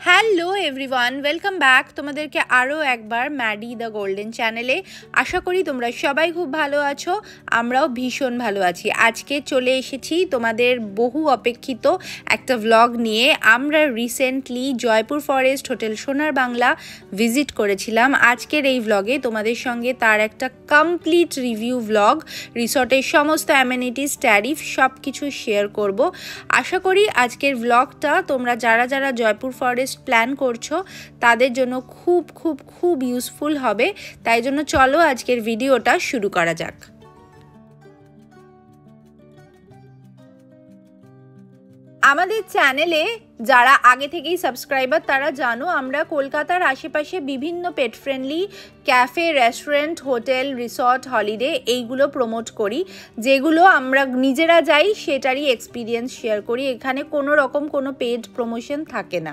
Hello everyone, welcome back তোমাদেরকে আরও একবার ম্যাডি দ্য গোল্ডেন চ্যানেলে। আশা করি তোমরা সবাই খুব ভালো আছো, আমরাও ভীষণ ভালো আছি। আজকে চলে এসেছি তোমাদের বহু অপেক্ষিত একটা ভ্লগ নিয়ে। আমরা রিসেন্টলি জয়পুর ফরেস্ট হোটেল সোনার বাংলা ভিজিট করেছিলাম। আজকের এই ভ্লগে তোমাদের সঙ্গে তার একটা কমপ্লিট রিভিউ ভ্লগ, রিসর্টের সমস্ত অ্যামেনিটিস, ট্যারিফ সব কিছু শেয়ার করব। আশা করি আজকের ভ্লগটা তোমরা যারা যারা জয়পুর ফরেস্ট প্ল্যান করছো তাদের জন্য খুব খুব খুব ইউজফুল হবে। তাই জন্য চলো আজকের ভিডিওটা শুরু করা যাক। আমাদের চ্যানেলে যারা আগে থেকেই সাবস্ক্রাইবার তারা জানো আমরা কলকাতার আশেপাশে বিভিন্ন pet friendly cafe, restaurant, hotel, resort, holiday এইগুলো প্রমোট করি। যেগুলো আমরা নিজেরা যাই সেটারই এক্সপিরিয়েন্স শেয়ার করি। এখানে কোনো রকম কোনো পেড প্রমোশন থাকে না।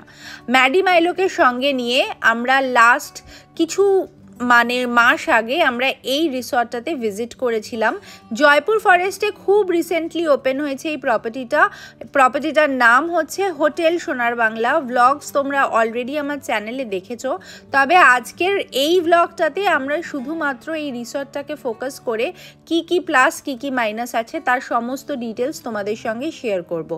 ম্যাডি মাইলোকে সঙ্গে নিয়ে আমরা লাস্ট কিছু মাস আগে আমরা এই রিসর্টটাতে ভিজিট করেছিলাম। জয়পুর ফরেস্টে খুব রিসেন্টলি ওপেন হয়েছে এই প্রপার্টিটার নাম হচ্ছে হোটেল সোনার বাংলা। ভ্লগস তোমরা অলরেডি আমার চ্যানেলে দেখেছো, তবে আজকের এই ভ্লগটাতে আমরা শুধুমাত্র এই রিসর্টটাকে ফোকাস করে কি কি প্লাস কি কি মাইনাস আছে তার সমস্ত ডিটেলস তোমাদের সঙ্গে শেয়ার করব,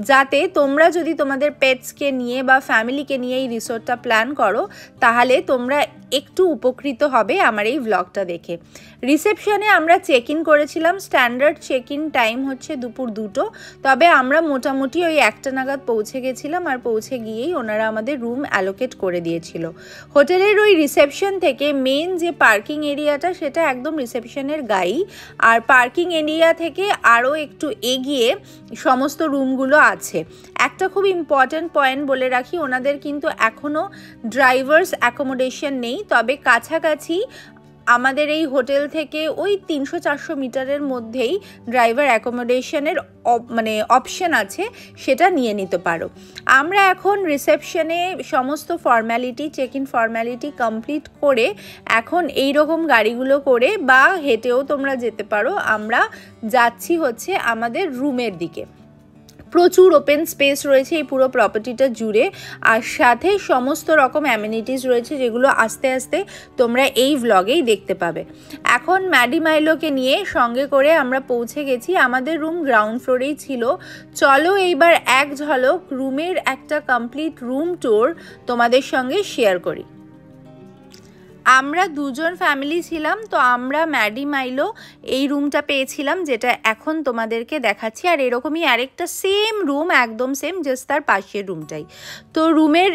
যাতে তোমরা যদি তোমাদের পেটসকে নিয়ে বা ফ্যামিলিকে নিয়ে এই রিসর্টটা প্ল্যান করো তাহলে তোমরা একটু উপকৃত হবে আমার এই ভ্লগটা দেখে। রিসেপশনে আমরা চেক ইন করেছিলাম। স্ট্যান্ডার্ড চেক ইন টাইম হচ্ছে দুপুর 2টো, তবে আমরা মোটামুটি ওই 1টা নাগাদ পৌঁছে গেছিলাম। আর পৌঁছে গিয়েই ওনারা আমাদের রুম অ্যালোকেট করে দিয়েছিল। হোটেলের ওই রিসেপশন থেকে মেন যে পার্কিং এরিয়াটা সেটা একদম রিসেপশনের গায়েই, আর পার্কিং এরিয়া থেকে আরও একটু এগিয়ে সমস্ত রুমগুলো আছে। একটা খুব ইম্পর্ট্যান্ট পয়েন্ট বলে রাখি, ওনাদের কিন্তু এখনও ড্রাইভার্স অ্যাকোমোডেশন নেই, তবে কাছাকাছি আমাদের এই হোটেল থেকে ওই 300-400 মিটারের মধ্যেই ড্রাইভার অ্যাকোমোডেশনের অপশন আছে, সেটা নিয়ে নিতে পারো। আমরা এখন রিসেপশনে সমস্ত formality, check in formality complete করে এখন এই রকম গাড়িগুলো করে বা হেঁটেও তোমরা যেতে পারো, আমরা যাচ্ছি হচ্ছে আমাদের রুমের দিকে। প্রচুর ওপেন স্পেস রয়েছে এই পুরো প্রপার্টিটা জুড়ে, আর সাথে সমস্ত রকম অ্যামেনিটিস রয়েছে যেগুলো আস্তে আস্তে তোমরা এই ভ্লগেই দেখতে পাবে। এখন ম্যাডি মাইলোকে নিয়ে সঙ্গে করে আমরা পৌঁছে গেছি। আমাদের রুম গ্রাউন্ড ফ্লোরেই ছিল। চলো এইবার এক ঝলক রুমের একটা কমপ্লিট রুম ট্যুর তোমাদের সঙ্গে শেয়ার করি। আমরা দুজন ফ্যামিলি ছিলাম, তো আমরা ম্যাডি মাইলো এই রুমটা পেয়েছিলাম যেটা এখন তোমাদেরকে দেখাচ্ছি। আর এরকমই আরেকটা সেম রুম, একদম সেম, জাস্ট তার পাশের রুমটাই। তো রুমের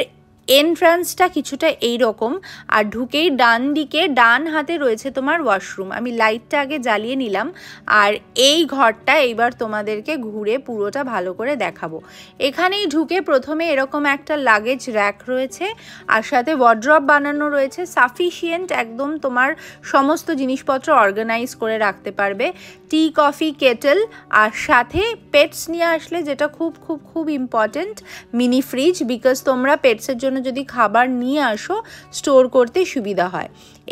এন্ট্রান্সটা কিছুটা এই রকম, আর ঢুকেই ডান দিকে ডান হাতে রয়েছে তোমার ওয়াশরুম। আমি লাইটটা আগে জ্বালিয়ে নিলাম, আর এই ঘরটা এইবার তোমাদেরকে ঘুরে পুরোটা ভালো করে দেখাবো। এখানেই ঢুকে প্রথমে এরকম একটা লাগেজ র্যাক রয়েছে, আর সাথে ওয়ার্ড্রপ বানানো রয়েছে সাফিসিয়েন্ট, একদম তোমার সমস্ত জিনিসপত্র অর্গানাইজ করে রাখতে পারবে। টি, কফি, কেটেল, আর সাথে পেটস নিয়ে আসলে যেটা খুব খুব খুব ইম্পর্টেন্ট, মিনি ফ্রিজ, বিকজ তোমরা পেটসের জন্য যদি খাবার নিয়ে আসো স্টোর করতে সুবিধা হয়।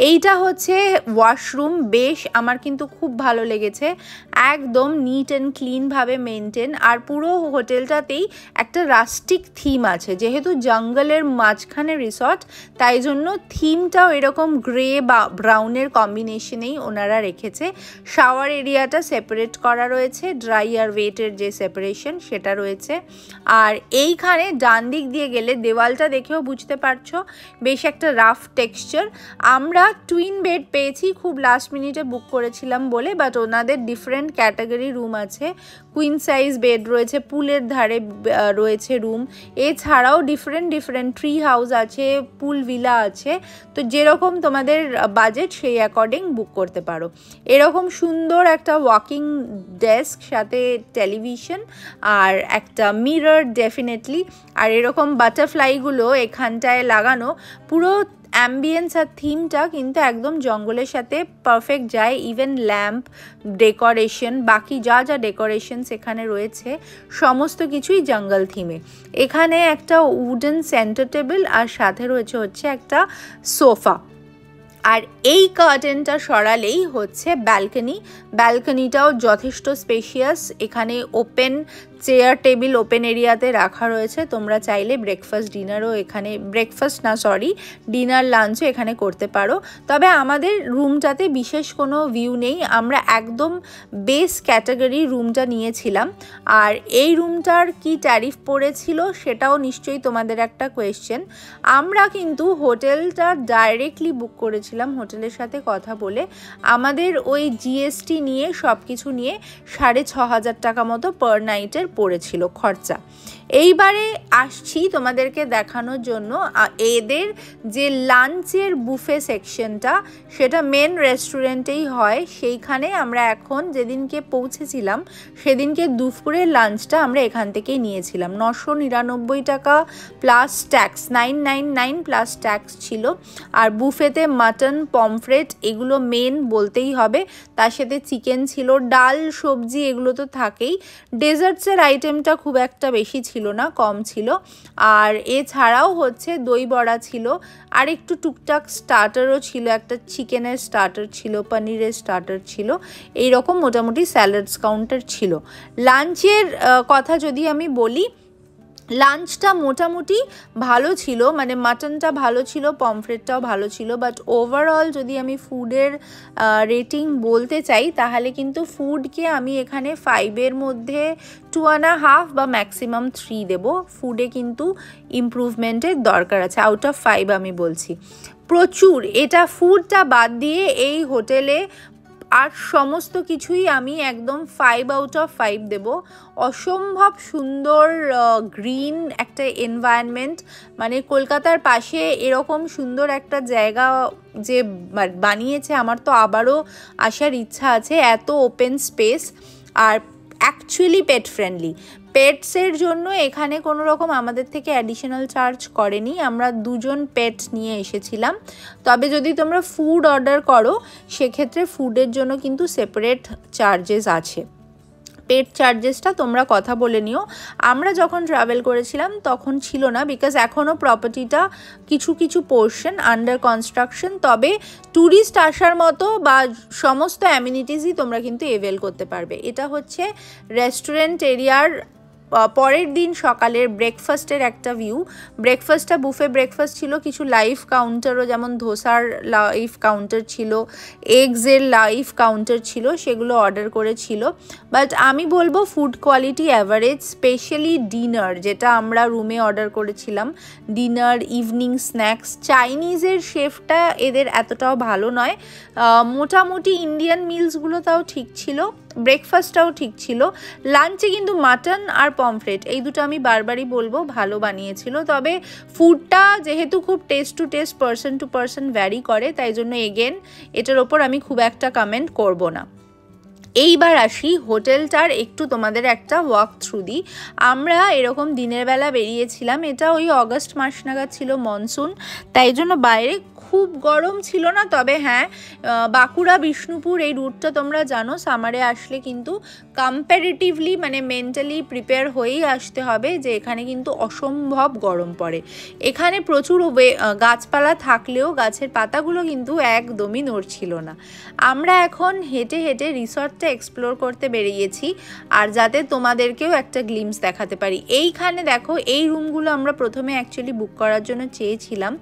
এইটা হচ্ছে ওয়াশরুম, বেশ আমার কিন্তু খুব ভালো লেগেছে, একদম নিট অ্যান্ড ক্লিনভাবে মেনটেন। আর পুরো হোটেলটাতেই একটা রাস্টিক থিম আছে, যেহেতু জঙ্গলের মাঝখানে রিসর্ট তাই জন্য থিমটাও এরকম গ্রে বা ব্রাউনের কম্বিনেশনেই ওনারা রেখেছে। শাওয়ার এরিয়াটা সেপারেট করা রয়েছে, ড্রাই আর ওয়েটের যে সেপারেশন সেটা রয়েছে। আর এইখানে ডান দিক দিয়ে গেলে দেওয়ালটা দেখেও বুঝতে পারছো বেশ একটা রাফ টেক্সচার। আমরা টুইন বেড পেয়েছি, খুব লাস্ট মিনিটে বুক করেছিলাম বলে, বাট ওনাদের ডিফারেন্ট ক্যাটাগরি রুম আছে। কুইন সাইজ বেড রয়েছে, পুলের ধারে রয়েছে রুম, এছাড়াও ডিফারেন্ট ট্রি হাউস আছে, পুল ভিলা আছে। তো যেরকম তোমাদের বাজেট সেই অ্যাকর্ডিং বুক করতে পারো। এরকম সুন্দর একটা ওয়াকিং ডেস্ক, সাথে টেলিভিশন আর একটা মিরর ডেফিনেটলি। আর এরকম বাটারফ্লাইগুলো এখানটায় লাগানো, পুরো অ্যাম্বিয়েন্স আর থিমটা কিন্তু একদম জঙ্গলের সাথে পারফেক্ট যায়। ইভেন ল্যাম্প, ডেকোরেশন, বাকি যা যা ডেকোরেশনস এখানে রয়েছে সমস্ত কিছুই জঙ্গল থিমে। এখানে একটা উডেন সেন্টার টেবিল আর সাথে রয়েছে হচ্ছে একটা সোফা। আর এই কার্টেনটা সরালেই হচ্ছে ব্যালকনিটাও যথেষ্ট স্পেশিয়াস। এখানে ওপেন চেয়ার টেবিল ওপেন এরিয়াতে রাখা রয়েছে। তোমরা চাইলে ব্রেকফাস্ট ডিনারও এখানে, ডিনার লাঞ্চও এখানে করতে পারো। তবে আমাদের রুমটাতে বিশেষ কোনো ভিউ নেই, আমরা একদম বেস ক্যাটাগরি রুমটা নিয়েছিলাম। আর এই রুমটার কি ট্যারিফ পড়েছিল সেটাও নিশ্চয়ই তোমাদের একটা কোয়েশ্চেন। আমরা কিন্তু হোটেলটা ডাইরেক্টলি বুক করেছিলাম, হোটেলের সাথে কথা বলে। আমাদের ওই জিএসটি নিয়ে সব কিছু নিয়ে 6,500 টাকা মতো পার নাইটের পড়েছিল খরচা। এইবারে আসছি তোমাদেরকে দেখানোর জন্য এদের যে লাঞ্চের বুফে সেকশনটা, সেটা মেন রেস্টুরেন্টেই হয়। সেইখানে আমরা এখন যেদিনকে পৌঁছেছিলাম সেদিনকে দুপুরের লাঞ্চটা আমরা এখান থেকেই নিয়েছিলাম। 999 টাকা প্লাস ট্যাক্স, 999 প্লাস ট্যাক্স ছিল। আর বুফেতে মাটন, পমফ্রেট এগুলো মেন বলতেই হবে, তার সাথে চিকেন ছিল, ডাল, সবজি এগুলো তো থাকেই। ডেজার্টসের আইটেমটা খুব একটা বেশি ছিল না, কম ছিল। আর এছাড়াও হচ্ছে দই বড়া ছিল, আর একটু টুকটাক স্টার্টারও ছিল, একটা চিকেনের স্টার্টার ছিল, পনিরের স্টার্টার ছিল, এইরকম মোটামুটি স্যালাডস কাউন্টার ছিল। লাঞ্চের কথা যদি আমি বলি, লাঞ্চটা মোটামুটি ভালো ছিল, মানে মাটনটা ভালো ছিল, পমফ্রেটটাও ভালো ছিল। বাট ওভারঅল যদি আমি ফুডের রেটিং বলতে চাই তাহলে কিন্তু ফুডকে আমি এখানে 5-এর মধ্যে 2.5 বা ম্যাক্সিমাম 3 দেব। ফুডে কিন্তু ইমপ্রুভমেন্টের দরকার আছে, আউট অফ 5 আমি বলছি। প্রচুর, এটা ফুডটা বাদ দিয়ে এই হোটেলে আর সমস্ত কিছুই আমি একদম 5 আউট অফ 5 দেব। অসম্ভব সুন্দর গ্রিন একটা এনভায়রনমেন্ট, মানে কলকাতার পাশে এরকম সুন্দর একটা জায়গা যে বানিয়েছে, আমার তো আবারও আসার ইচ্ছা আছে। এত ওপেন স্পেস, আর অ্যাকচুয়ালি পেট ফ্রেন্ডলি। পেটসের জন্য এখানে কোনো রকম আমাদের থেকে অ্যাডিশনাল চার্জ করেনি, আমরা 2 জন পেট নিয়ে এসেছিলাম। তবে যদি তোমরা ফুড অর্ডার করো সেক্ষেত্রে ফুডের জন্য কিন্তু সেপারেট চার্জেস আছে। পেট চার্জেসটা তোমরা কথা বলে নিও। আমরা যখন ট্রাভেল করেছিলাম তখন ছিল না, বিকজ এখনও প্রপার্টিটা কিছু কিছু পোর্শন আন্ডার কনস্ট্রাকশন। তবে ট্যুরিস্ট আসার মতো বা সমস্ত অ্যামিনিটিসই তোমরা কিন্তু এভেল করতে পারবে। এটা হচ্ছে রেস্টুরেন্ট এরিয়ার পরের দিন সকালের ব্রেকফাস্টের একটা ভিউ। ব্রেকফাস্টটা বুফে ব্রেকফাস্ট ছিল, কিছু লাইভ কাউন্টারও, যেমন ধোসার লাইভ কাউন্টার ছিল, এগসের লাইভ কাউন্টার ছিল, সেগুলো অর্ডার করেছিল। বাট আমি বলবো food quality average, specially dinner যেটা আমরা রুমে অর্ডার করেছিলাম, ডিনার, ইভিনিং স্ন্যাক্স। চাইনিজের শেফটা এদের এতটাও ভালো নয়, মোটামুটি ইন্ডিয়ান মিলসগুলো তাও ঠিক ছিল, ব্রেকফাস্টটাও ঠিক ছিল। লাঞ্চে কিন্তু মাটন আর পমফ্রেট এই দুটো আমি বারবারই বলবো ভালো বানিয়েছিল। তবে ফুডটা যেহেতু খুব taste to taste, person to person vary করে, তাই জন্য এগেন এটার ওপর আমি খুব একটা কমেন্ট করব না। এইবার আসি হোটেলটার একটু তোমাদের একটা ওয়াক থ্রু দিই। আমরা এরকম দিনের বেলা বেরিয়েছিলাম, এটা ওই অগস্ট মাস নাগাদ ছিল, মনসুন, তাই জন্য বাইরে খুব গরম ছিল না। তবে হ্যাঁ, বাঁকুড়া বিষ্ণুপুর এই রুটটা তোমরা জানো, সামারে আসলে কিন্তু কম্প্যারেটিভলি মানে মেন্টালি প্রিপেয়ার হয়েই আসতে হবে যে এখানে কিন্তু অসম্ভব গরম পড়ে। এখানে প্রচুর গাছপালা থাকলেও গাছের পাতাগুলো কিন্তু একদমই নড়ছিল না। আমরা এখন হেঁটে হেঁটে রিসর্টটা এক্সপ্লোর করতে বেরিয়েছি, আর যাতে তোমাদেরকেও একটা গ্লিমস দেখাতে পারি। এইখানে দেখো, এই রুমগুলো আমরা প্রথমে অ্যাকচুয়ালি বুক করার জন্য চেয়েছিলাম,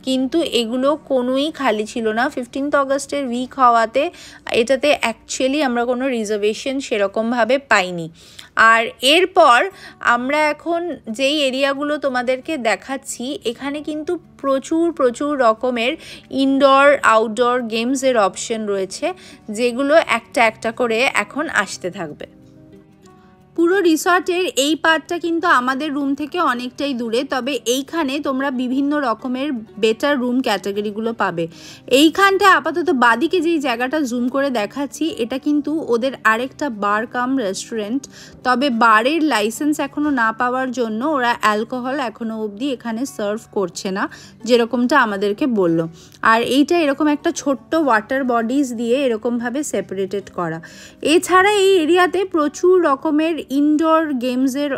কিন্তু এগুলো কোনোই খালি ছিল না। 15 অগস্টের উইক হওয়াতে এটাতে অ্যাকচুয়ালি আমরা কোনো রিজার্ভেশন সেরকমভাবে পাইনি। আর এরপর আমরা এখন যেই এরিয়াগুলো তোমাদেরকে দেখাচ্ছি, এখানে কিন্তু প্রচুর প্রচুর রকমের ইনডোর আউটডোর গেমসের অপশন রয়েছে, যেগুলো একটা একটা করে এখন আসতে থাকবে। পুরো রিসর্টের এই পার্টটা কিন্তু আমাদের রুম থেকে অনেকটাই দূরে, তবে এইখানে তোমরা বিভিন্ন রকমের বেটার রুম ক্যাটাগরিগুলো পাবে। এইখানটা আপাতত বাদিকে যেই জায়গাটা জুম করে দেখাচ্ছি, এটা কিন্তু ওদের আরেকটা বার কাম রেস্টুরেন্ট। তবে বারের লাইসেন্স এখনও না পাওয়ার জন্য ওরা অ্যালকোহল এখনও অবধি এখানে সার্ভ করছে না, যেরকমটা আমাদেরকে বলল। আর এইটা এরকম একটা ছোট্ট ওয়াটার বডিজ দিয়ে এরকমভাবে সেপারেটেড করা। এছাড়া এই এরিয়াতে প্রচুর রকমের ইনডোর গেমসের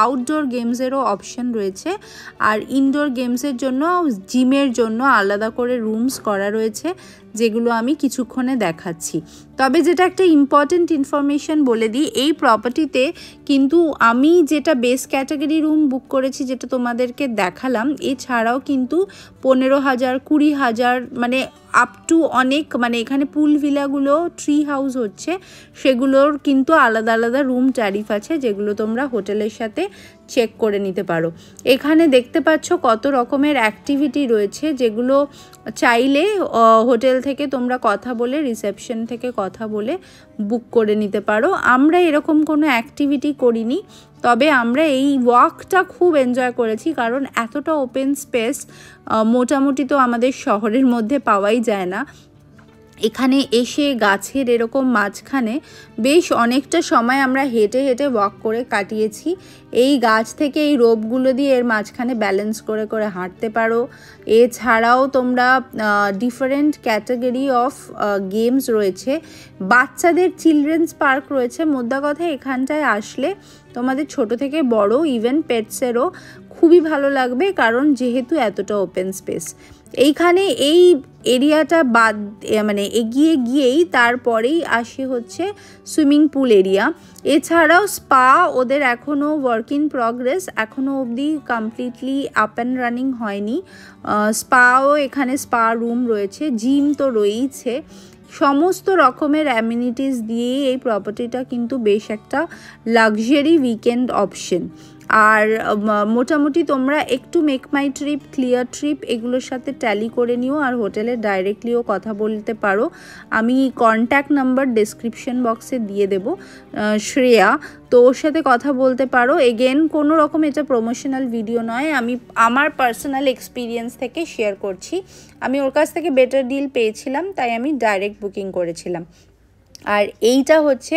আউটডোর গেমসেরও অপশন রয়েছে। আর ইনডোর গেমসের জন্য জিমের জন্য আলাদা করে রুমস করা রয়েছে, যেগুলো আমি কিছুক্ষণে দেখাচ্ছি। তবে যেটা একটা ইম্পর্টেন্ট ইনফরমেশন বলে দিই, এই প্রপার্টিতে কিন্তু আমি যেটা বেস ক্যাটাগরি রুম বুক করেছি যেটা তোমাদেরকে দেখালাম, এছাড়াও কিন্তু 15,000 20,000 মানে আপ টু অনেক, মানে এখানে পুল ভিলাগুলো ট্রি হাউস হচ্ছে, সেগুলোর কিন্তু আলাদা আলাদা রুম ট্যারিফ আছে যেগুলো তোমরা হোটেলের সাথে চেক করে নিতে পারো। এখানে দেখতে পাচ্ছ কত রকমের অ্যাক্টিভিটি রয়েছে যেগুলো চাইলে হোটেল থেকে তোমরা কথা বলে, রিসেপশন থেকে কথা বলে বুক করে নিতে পারো। আমরা এরকম কোনো অ্যাক্টিভিটি করিনি, তবে আমরা এই ওয়াকটা খুব এনজয় করেছি, কারণ এতটা ওপেন স্পেস মোটামুটি তো আমাদের শহরের মধ্যে পাওয়াই যায় না। এখানে এসে গাছের এরকম মাঝখানে বেশ অনেকটা সময় আমরা হেঁটে হেঁটে ওয়াক করে কাটিয়েছি। এই গাছ থেকে এই রোপগুলো দিয়ে এর মাঝখানে ব্যালেন্স করে করে হাঁটতে পারো। এছাড়াও তোমরা ডিফারেন্ট ক্যাটাগরি অফ গেমস রয়েছে, বাচ্চাদের চিলড্রেন্স পার্ক রয়েছে। মোদ্দা কথা এখানটায় আসলে তোমাদের ছোট থেকে বড় ইভেন পেটসেরও খুবই ভালো লাগবে, কারণ যেহেতু এতটা ওপেন স্পেস। এইখানে এই এরিয়াটা বাদ মানে এগিয়ে গিয়েই তারপরেই আসে হচ্ছে সুইমিং পুল এরিয়া। এছাড়াও স্পা ওদের এখনও ওয়ার্ক ইন প্রগ্রেস, এখনও অবধি কমপ্লিটলি আপ অ্যান্ড রানিং হয়নি। স্পাও এখানে স্পা রুম রয়েছে, জিম তো রয়েইছে। সমস্ত রকমের অ্যামিনিটিস দিয়ে এই প্রপার্টিটা কিন্তু বেশ একটা লাক্সারি উইকেন্ড অপশন। আর মোটামুটি তোমরা একটু মেক মাই ট্রিপ, ক্লিয়ার ট্রিপ এগুলোর সাথে ট্যালি করে নিও, আর হোটেলে ডাইরেক্টলিও কথা বলতে পারো। আমি কন্ট্যাক্ট নাম্বার ডেসক্রিপশন বক্সে দিয়ে দেব, শ্রেয়া, তো ওর সাথে কথা বলতে পারো। এগেন কোনো রকম এটা প্রমোশনাল ভিডিও নয়, আমি আমার পার্সোনাল এক্সপিরিয়েন্স থেকে শেয়ার করছি। আমি ওর কাছ থেকে বেটার ডিল পেয়েছিলাম, তাই আমি ডাইরেক্ট বুকিং করেছিলাম। আর এইটা হচ্ছে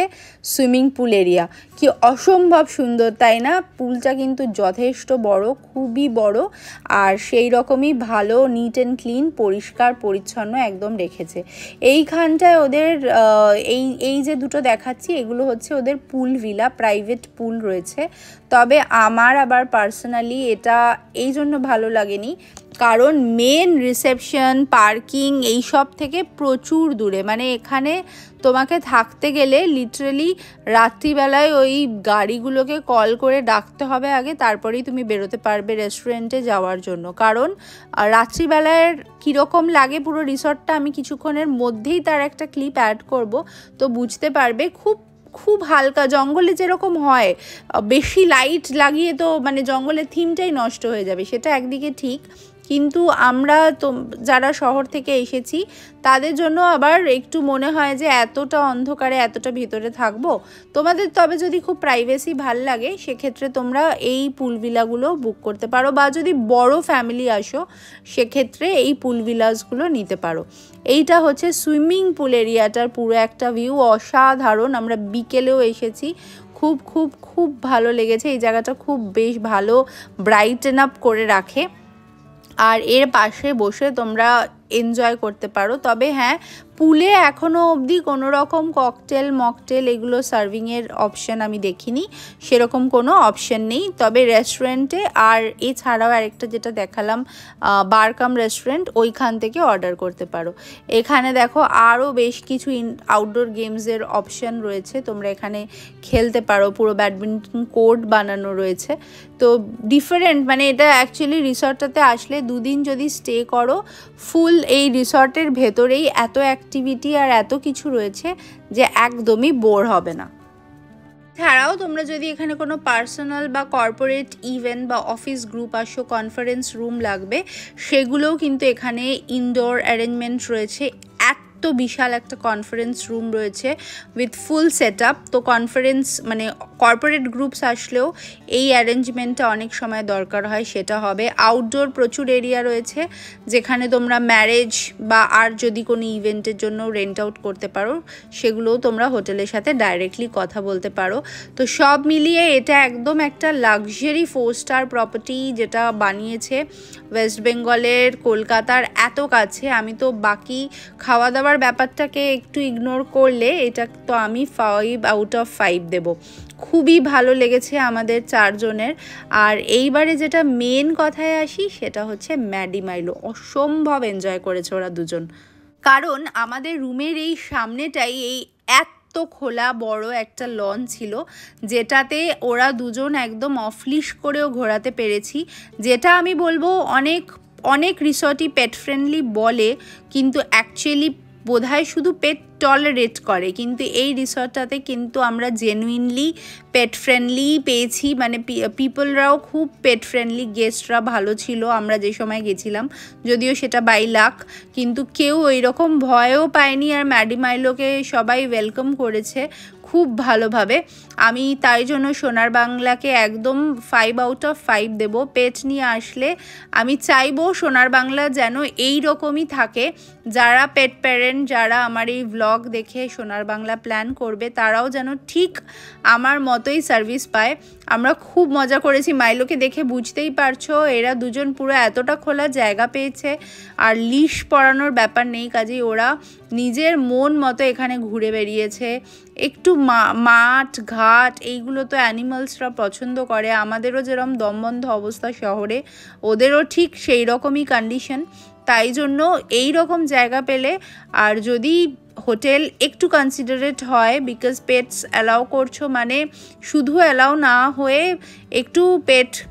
সুইমিং পুল এরিয়া, কি অসম্ভব সুন্দর তাই না? পুলটা কিন্তু যথেষ্ট বড়, খুবই বড়, আর সেই রকমই ভালো নিট অ্যান্ড ক্লিন, পরিষ্কার পরিচ্ছন্ন একদম রেখেছে। এইখানটায় ওদের এই যে দুটো দেখাচ্ছি এগুলো হচ্ছে ওদের পুল ভিলা, প্রাইভেট পুল রয়েছে। তবে আমার আবার পার্সোনালি এটা এই জন্য ভালো লাগেনি, কারণ মেন রিসেপশন, পার্কিং এই সব থেকে প্রচুর দূরে। মানে এখানে তোমাকে থাকতে গেলে লিটারালি রাত্রিবেলায় ওই গাড়িগুলোকে কল করে ডাকতে হবে আগে, তারপরেই তুমি বেরোতে পারবে রেস্টুরেন্টে যাওয়ার জন্য। কারণ রাত্রিবেলায় কীরকম লাগে পুরো রিসর্টটা আমি কিছুক্ষণের মধ্যেই তার একটা ক্লিপ অ্যাড করব, তো বুঝতে পারবে। খুব হালকা, জঙ্গলে যেরকম হয় বেশি লাইট লাগিয়ে তো মানে জঙ্গলের থিমটাই নষ্ট হয়ে যাবে, সেটা একদিকে ঠিক, কিন্তু আমরা তো যারা শহর থেকে এসেছি তাদের জন্য আবার একটু মনে হয় যে এতটা অন্ধকারে এতটা ভিতরে থাকবো। তোমাদের তবে যদি খুব প্রাইভেসি ভাল লাগে সেক্ষেত্রে তোমরা এই পুল ভিলাগুলো বুক করতে পারো, বা যদি বড় ফ্যামিলি আসো সেক্ষেত্রে এই পুল ভিলাসগুলো নিতে পারো। এইটা হচ্ছে সুইমিং পুল এরিয়াটার পুরো একটা ভিউ, অসাধারণ। আমরা বিকেলেও এসেছি, খুব খুব খুব ভালো লেগেছে। এই জায়গাটা খুব বেশ ভালো ব্রাইটেন আপ করে রাখে, আর এর পাশে বসে তোমরা এনজয় করতে পারো। তবে হ্যাঁ, পুলে এখনও অবধি কোনো রকম ককটেল মকটেল এগুলো সার্ভিংয়ের অপশান আমি দেখিনি, সেরকম কোনো অপশান নেই। তবে রেস্টুরেন্টে আর এছাড়াও আরেকটা যেটা দেখালাম বার কাম রেস্টুরেন্ট, ওইখান থেকে অর্ডার করতে পারো। এখানে দেখো আরও বেশ কিছু আউটডোর গেমসের অপশান রয়েছে, তোমরা এখানে খেলতে পারো। পুরো ব্যাডমিন্টন কোর্ট বানানো রয়েছে, তো ডিফারেন্ট, মানে এটা অ্যাকচুয়ালি রিসর্টটাতে আসলে দুদিন যদি স্টে করো, ফুল এই রিসর্টের ভেতরেই এত অ্যাক্টিভিটি আর এত কিছু রয়েছে যে একদমই বোর হবে না। ছাড়াও তোমরা যদি এখানে কোনো পার্সোনাল বা কর্পোরেট ইভেন্ট বা অফিস গ্রুপ আসো, কনফারেন্স রুম লাগবে, সেগুলোও কিন্তু এখানে ইনডোর অ্যারেঞ্জমেন্ট রয়েছে। তো বিশাল একটা কনফারেন্স রুম রয়েছে উইথ ফুল সেট আপ। তো কনফারেন্স মানে কর্পোরেট গ্রুপস আসলেও এই অ্যারেঞ্জমেন্টটা অনেক সময় দরকার হয়, সেটা হবে। আউটডোর প্রচুর এরিয়া রয়েছে যেখানে তোমরা ম্যারেজ বা আর যদি কোনো ইভেন্টের জন্য রেন্ট আউট করতে পারো, সেগুলোও তোমরা হোটেলের সাথে ডাইরেক্টলি কথা বলতে পারো। তো সব মিলিয়ে এটা একদম একটা লাক্সারি 4 স্টার প্রপার্টি যেটা বানিয়েছে ওয়েস্ট বেঙ্গলের কলকাতার এত কাছে। আমি তো বাকি খাওয়া দাওয়ার ব্যাপারটাকে একটু ইগনোর করলে এটা তো আমি 5 আউট অফ 5 দেব। খুবই ভালো লেগেছে আমাদের চারজনের। আর এইবারে যেটা মেন কথায় আসি সেটা হচ্ছে ম্যাডি মাইলো, অসম্ভব এনজয় করেছে ওরা দুজন। কারণ আমাদের রুমের এই সামনেটাই এই এত খোলা বড় একটা লন ছিল, যেটাতে ওরা দুজন একদম অফলিশ করেও ঘোরাতে পেরেছি, যেটা আমি বলবো অনেক অনেক রিসর্টই পেট ফ্রেন্ডলি বলে, কিন্তু অ্যাকচুয়ালি বোধহয় শুধু পেট টলারেট করে, কিন্তু এই রিসর্টটাতে কিন্তু আমরা জেনুইনলি পেট ফ্রেন্ডলি পেয়েছি, মানে পিপলরাও খুব পেট ফ্রেন্ডলি, গেস্টরা ভালো ছিল আমরা যে সময় গেছিলাম, যদিও সেটা বাই লাক, কিন্তু কেউ ওইরকম ভয়ও পায়নি, আর ম্যাডি মাইলোকে সবাই ওয়েলকাম করেছে খুব ভালোভাবে। আমি তাই জন্য সোনার বাংলাকে একদম 5/5 দেব। পেট নিয়ে আসলে আমি চাইবো সোনার বাংলা যেন এই রকমই থাকে। যারা পেট প্যারেন্ট, যারা আমার এই ব্লগ দেখে সোনার বাংলা প্ল্যান করবে, তারাও যেন ঠিক আমার মতোই সার্ভিস পায়। আমরা খুব মজা করেছি, মাইলোকে দেখে বুঝতেই পারছো এরা দুজন পুরো এতটা খোলা জায়গা পেয়েছে, আর লিশ পরানোর ব্যাপার নেই, কাজেই ওরা নিজের মন মতো এখানে ঘুরে বেরিয়েছে। একটু মাঠ ঘাট এইগুলো তো অ্যানিমালসরা পছন্দ করে, আমাদেরও যেরকম দমবন্ধ অবস্থা শহরে, ওদেরও ঠিক সেই রকমই কন্ডিশন। তাই জন্য এই রকম জায়গা পেলে, আর যদি হোটেল একটু কনসিডারেট হয়, বিকজ পেটস অ্যালাউ করছো মানে শুধু অ্যালাউ না হয়ে একটু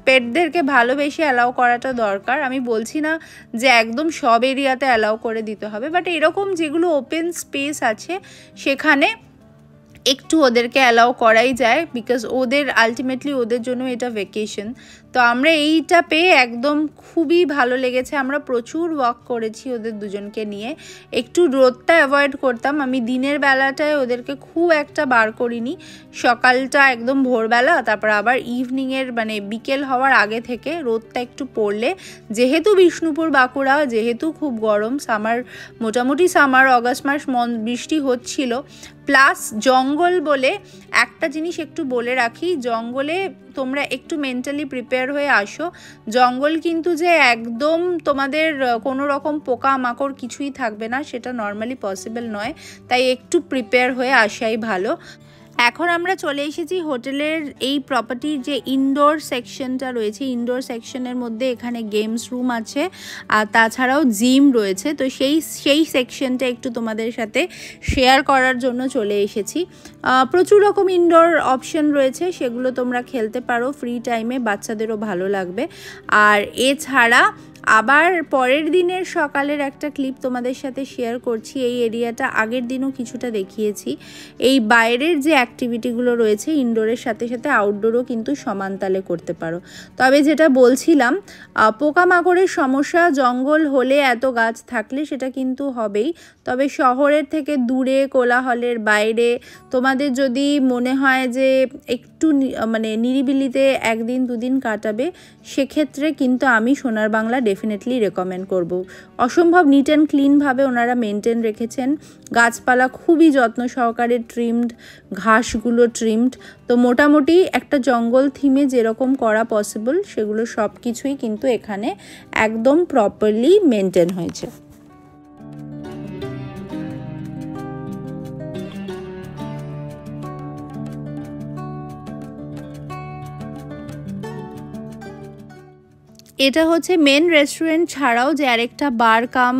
পেটদেরকে ভালোবেসে অ্যালাউ করাটা দরকার। আমি বলছি না যে একদম সব এরিয়াতে অ্যালাউ করে দিতে হবে, বাট এরকম যেগুলো ওপেন স্পেস আছে সেখানে একটু ওদেরকে অ্যালাউ করাই যায়, বিকজ ওদের আলটিমেটলি ওদের জন্য এটা ভ্যাকেশন। তো আমরা এইটা পেয়ে একদম খুবই ভালো লেগেছে। আমরা প্রচুর ওয়াক করেছি ওদের দুজনকে নিয়ে, একটু রোদটা অ্যাভয়েড করতাম, আমি দিনের বেলাটায় ওদেরকে খুব একটা বার করিনি, সকালটা একদম ভোরবেলা, তারপর আবার ইভিনিংয়ের মানে বিকেল হওয়ার আগে থেকে রোদটা একটু পড়লে, যেহেতু বিষ্ণুপুর বাঁকুড়া, যেহেতু খুব গরম, সামার মোটামুটি সামার অগাস্ট মাস বৃষ্টি হচ্ছিল, প্লাস জঙ্গল বলে একটা জিনিস একটু বলে রাখি, জঙ্গলে তোমরা একটু মেন্টালি প্রিপেয়ার হয়ে আসো। জঙ্গল কিন্তু যে একদম তোমাদের কোনো রকম পোকামাকড় কিছুই থাকবে না, সেটা নর্মালি পসিবল নয়, তাই একটু প্রিপেয়ার হয়ে আসাই ভালো। এখন আমরা চলে এসেছি হোটেলের এই প্রপার্টির যে ইনডোর সেকশনটা রয়েছে, ইনডোর সেকশনের মধ্যে এখানে গেমস রুম আছে, আর তাছাড়াও জিম রয়েছে। তো সেই সেকশনটা একটু তোমাদের সাথে শেয়ার করার জন্য চলে এসেছি। প্রচুর রকম ইনডোর অপশন রয়েছে, সেগুলো তোমরা খেলতে পারো ফ্রি টাইমে, বাচ্চাদেরও ভালো লাগবে। আর এছাড়া আবার পরের দিনের সকালের একটা ক্লিপ তোমাদের সাথে শেয়ার করছি। এই এরিয়াটা আগের দিনও কিছুটা দেখিয়েছি। এই বাইরের যে অ্যাক্টিভিটিগুলো রয়েছে ইনডোরের সাথে সাথে আউটডোরও কিন্তু সমান তালে করতে পারো। তবে যেটা বলছিলাম, পোকামাকড়ের সমস্যা জঙ্গল হলে, এত গাছ থাকলে সেটা কিন্তু হবেই, তবে শহরের থেকে দূরে কোলাহলের বাইরে তোমাদের যদি মনে হয় যে একটু মানে নিরিবিলিতে একদিন দুদিন কাটাবে, সেক্ষেত্রে কিন্তু আমি সোনার বাংলা ডেফিনেটলি রেকমেন্ড করব। অসম্ভব নিট অ্যান্ড ক্লিনভাবে ওনারা মেনটেন রেখেছেন, গাছপালা খুবই যত্ন সহকারে ট্রিমড, ঘাসগুলো ট্রিমড। তো মোটামুটি একটা জঙ্গল থিমে যেরকম করা পসিবল, সেগুলো সব কিছুই কিন্তু এখানে একদম প্রপারলি মেনটেন হয়েছে। এটা হচ্ছে মেন রেস্টুরেন্ট ছাড়াও যে আরেকটা বার কাম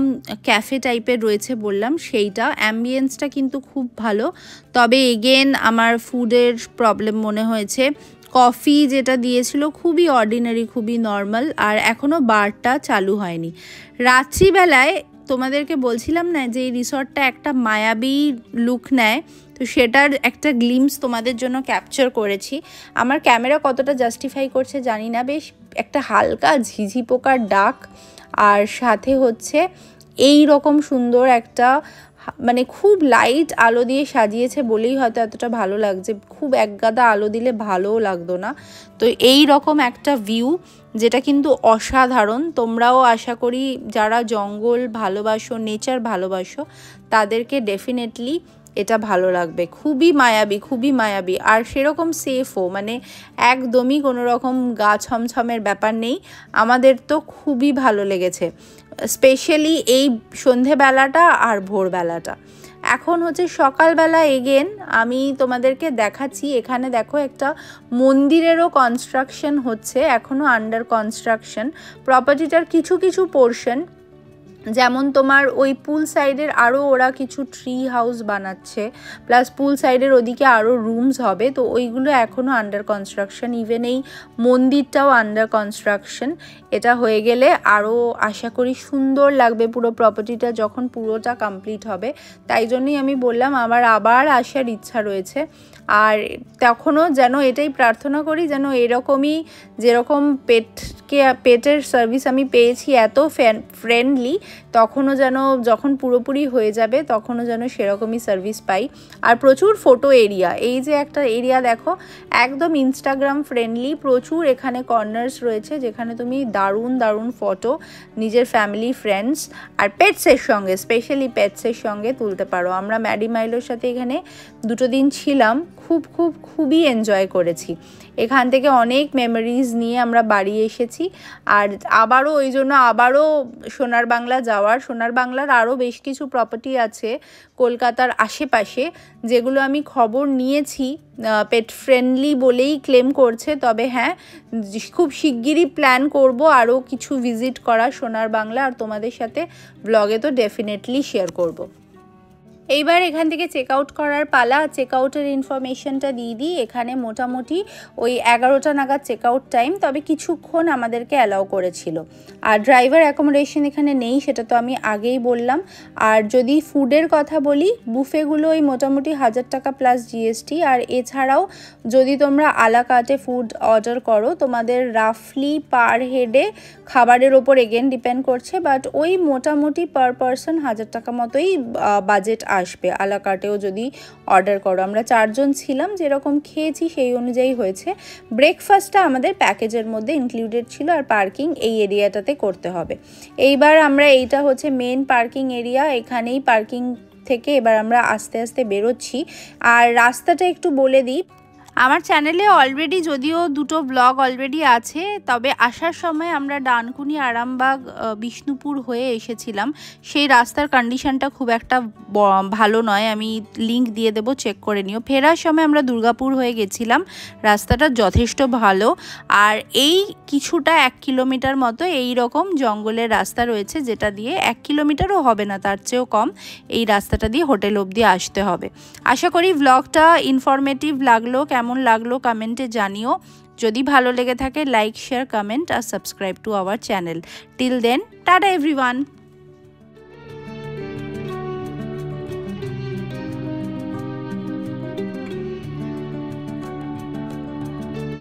ক্যাফে টাইপের রয়েছে বললাম, সেইটা অ্যাম্বিয়েন্সটা কিন্তু খুব ভালো। তবে এগেন আমার ফুডের প্রবলেম মনে হয়েছে, কফি যেটা দিয়েছিল খুবই অর্ডিনারি, খুবই নর্মাল, আর এখনও বারটা চালু হয়নি। রাত্রিবেলায় তোমাদেরকে বলছিলাম না যে এই রিসর্টটা একটা মায়াবী লুক নেয়, তো সেটার একটা গ্লিমস তোমাদের জন্য ক্যাপচার করেছি। আমার ক্যামেরা কতটা জাস্টিফাই করছে জানি না, বেশ একটা হালকা ঝিঝি পোকার ডাক, আর সাথে হচ্ছে এই রকম সুন্দর একটা মানে খুব লাইট আলো দিয়ে সাজিয়েছে বলেই হয়তো এতটা ভালো লাগছে, খুব একগাদা আলো দিলে ভালোও লাগতো না। তো এই রকম একটা ভিউ, যেটা কিন্তু অসাধারণ। তোমরাও আশা করি যারা জঙ্গল ভালোবাসো, নেচার ভালোবাসো, তাদেরকে ডেফিনেটলি এটা ভালো লাগবে। খুবই মায়াবী, খুবই মায়াবী, আর সেরকম সেফও, মানে একদমই কোনো রকম গা ছমছমের ব্যাপার নেই। আমাদের তো খুবই ভালো লেগেছে, স্পেশালি এই সন্ধেবেলাটা আর ভোরবেলাটা। এখন হচ্ছে সকালবেলা, এগেন আমি তোমাদেরকে দেখাচ্ছি। এখানে দেখো একটা মন্দিরেরও কনস্ট্রাকশন হচ্ছে, এখনও আন্ডার কনস্ট্রাকশন। প্রপার্টিটার কিছু কিছু পোর্শন যেমন তোমার ওই পুল সাইডের আরও ওরা কিছু ট্রি হাউস বানাচ্ছে, প্লাস পুল সাইডের ওদিকে আরও রুমস হবে, তো ওইগুলো এখনও আন্ডার কনস্ট্রাকশন। ইভেন এই মন্দিরটাও আন্ডার কনস্ট্রাকশন। এটা হয়ে গেলে আরও আশা করি সুন্দর লাগবে পুরো প্রপার্টিটা যখন পুরোটা কমপ্লিট হবে। তাই জন্যই আমি বললাম আমার আবার আসার ইচ্ছা রয়েছে। আর তখনও যেন এটাই প্রার্থনা করি যেন এরকমই, যেরকম পেটের সার্ভিস আমি পেয়েছি এত ফ্রেন্ডলি, তখনও যেন যখন পুরোপুরি হয়ে যাবে তখনও যেন সেরকমই সার্ভিস পাই। আর প্রচুর ফটো এরিয়া, এই যে একটা এরিয়া দেখো একদম ইনস্টাগ্রাম ফ্রেন্ডলি, প্রচুর এখানে কর্নার্স রয়েছে যেখানে তুমি দারুণ দারুণ ফটো নিজের ফ্যামিলি, ফ্রেন্ডস আর পেটসের সঙ্গে, স্পেশালি পেটসের সঙ্গে তুলতে পারো। আমরা ম্যাডি মাইলোর সাথে এখানে 2 দিন ছিলাম, খুবই এনজয় করেছি। এখান থেকে অনেক মেমোরিজ নিয়ে আমরা বাড়ি এসেছি। আর আবারও ওই জন্য আবারও সোনার বাংলা যাওয়ার, সোনার বাংলার আরও বেশ কিছু প্রপার্টি আছে কলকাতার আশেপাশে যেগুলো আমি খবর নিয়েছি, পেট ফ্রেন্ডলি বলেই ক্লেম করছে। তবে হ্যাঁ, খুব শিগগিরই প্ল্যান করব আরও কিছু ভিজিট করা সোনার বাংলা, আর তোমাদের সাথে ব্লগে তো ডেফিনেটলি শেয়ার করব। এইবার এখান থেকে চেক আউট করার পালা। চেক আউটের ইনফরমেশনটা দিয়ে দিই। এখানে মোটামুটি ওই 11টা নাগাদ চেক আউট টাইম, তবে কিছুক্ষণ আমাদেরকে অ্যালাউ করেছিল। আর ড্রাইভার অ্যাকোমোডেশন এখানে নেই, সেটা তো আমি আগেই বললাম। আর যদি ফুডের কথা বলি, বুফেগুলো ওই মোটামুটি 1000 টাকা প্লাস জিএসটি। আর এছাড়াও যদি তোমরা আলা কার্টে ফুড অর্ডার করো তোমাদের রাফলি পার হেডে খাবারের ওপর এগেন ডিপেন্ড করছে, বাট ওই মোটামুটি পার পারসন 1000 টাকা মতোই বাজেট আসবে আলা কার্টেও যদি অর্ডার করো। আমরা 4 জন ছিলাম, যেরকম খেয়েছি সেই অনুযায়ী হয়েছে। ব্রেকফাস্টটা আমাদের প্যাকেজের মধ্যে ইনক্লুডেড ছিল, আর পার্কিং এই এরিয়াটাতে করতে হবে। এইবার আমরা, এইটা হচ্ছে মেন পার্কিং এরিয়া, এখানেই পার্কিং থেকে এবার আমরা আস্তে আস্তে বেরোচ্ছি। আর রাস্তাটা একটু বলে দিই, আমার চ্যানেলে অলরেডি যদিও 2টো ব্লগ অলরেডি আছে, তবে আসার সময় আমরা ডানকুনি, আরামবাগ, বিষ্ণুপুর হয়ে এসেছিলাম। সেই রাস্তার কন্ডিশনটা খুব একটা ভালো নয়, আমি লিংক দিয়ে দেবো, চেক করে নিও। ফেরার সময় আমরা দুর্গাপুর হয়ে গেছিলাম, রাস্তাটা যথেষ্ট ভালো। আর এই কিছুটা 1 কিলোমিটার মতো এই রকম জঙ্গলের রাস্তা রয়েছে, যেটা দিয়ে 1 কিলোমিটারও হবে না, তার চেয়েও কম এই রাস্তাটা দিয়ে হোটেল অবধি আসতে হবে। আশা করি ব্লগটা ইনফরমেটিভ লাগলো। কেমন লাগলো কমেন্টে জানিও। যদি ভালো লেগে থাকে লাইক, শেয়ার, কমেন্ট আর subscribe to our channel. Till then, tata everyone.